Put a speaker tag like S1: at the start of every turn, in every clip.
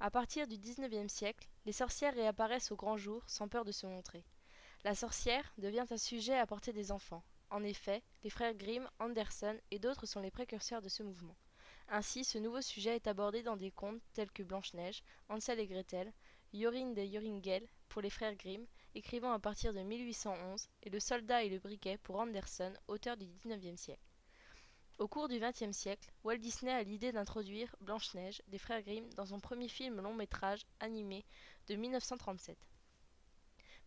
S1: À partir du XIXe siècle, les sorcières réapparaissent au grand jour sans peur de se montrer. La sorcière devient un sujet à portée des enfants. En effet, les frères Grimm, Andersen et d'autres sont les précurseurs de ce mouvement. Ainsi, ce nouveau sujet est abordé dans des contes tels que Blanche-Neige, Hansel et Gretel, Joring de Joringel pour les frères Grimm, écrivant à partir de 1811, et Le soldat et le briquet pour Andersen, auteur du XIXe siècle. Au cours du XXe siècle, Walt Disney a l'idée d'introduire Blanche-Neige des frères Grimm dans son premier film long-métrage animé de 1937.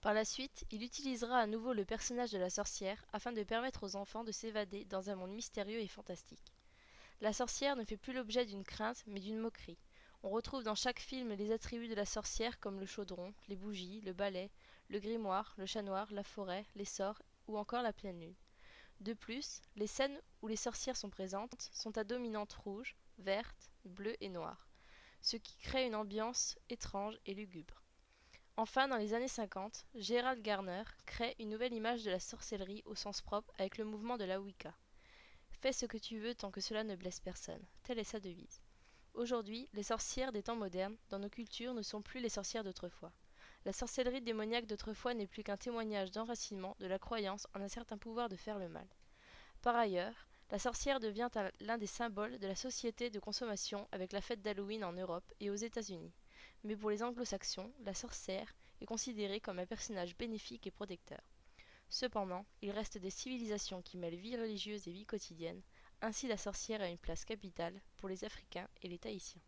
S1: Par la suite, il utilisera à nouveau le personnage de la sorcière afin de permettre aux enfants de s'évader dans un monde mystérieux et fantastique. La sorcière ne fait plus l'objet d'une crainte mais d'une moquerie. On retrouve dans chaque film les attributs de la sorcière comme le chaudron, les bougies, le balai, le grimoire, le chat noir, la forêt, les sorts ou encore la pleine lune. De plus, les scènes où les sorcières sont présentes sont à dominante rouge, verte, bleue et noire, ce qui crée une ambiance étrange et lugubre. Enfin, dans les années 50, Gerald Garner crée une nouvelle image de la sorcellerie au sens propre avec le mouvement de la Wicca. Fais ce que tu veux tant que cela ne blesse personne, telle est sa devise. Aujourd'hui, les sorcières des temps modernes, dans nos cultures, ne sont plus les sorcières d'autrefois. La sorcellerie démoniaque d'autrefois n'est plus qu'un témoignage d'enracinement de la croyance en un certain pouvoir de faire le mal. Par ailleurs, la sorcière devient l'un des symboles de la société de consommation avec la fête d'Halloween en Europe et aux États-Unis. Mais pour les anglo-saxons, la sorcière est considérée comme un personnage bénéfique et protecteur. Cependant, il reste des civilisations qui mêlent vie religieuse et vie quotidienne, ainsi la sorcière a une place capitale pour les Africains et les Tahitiens.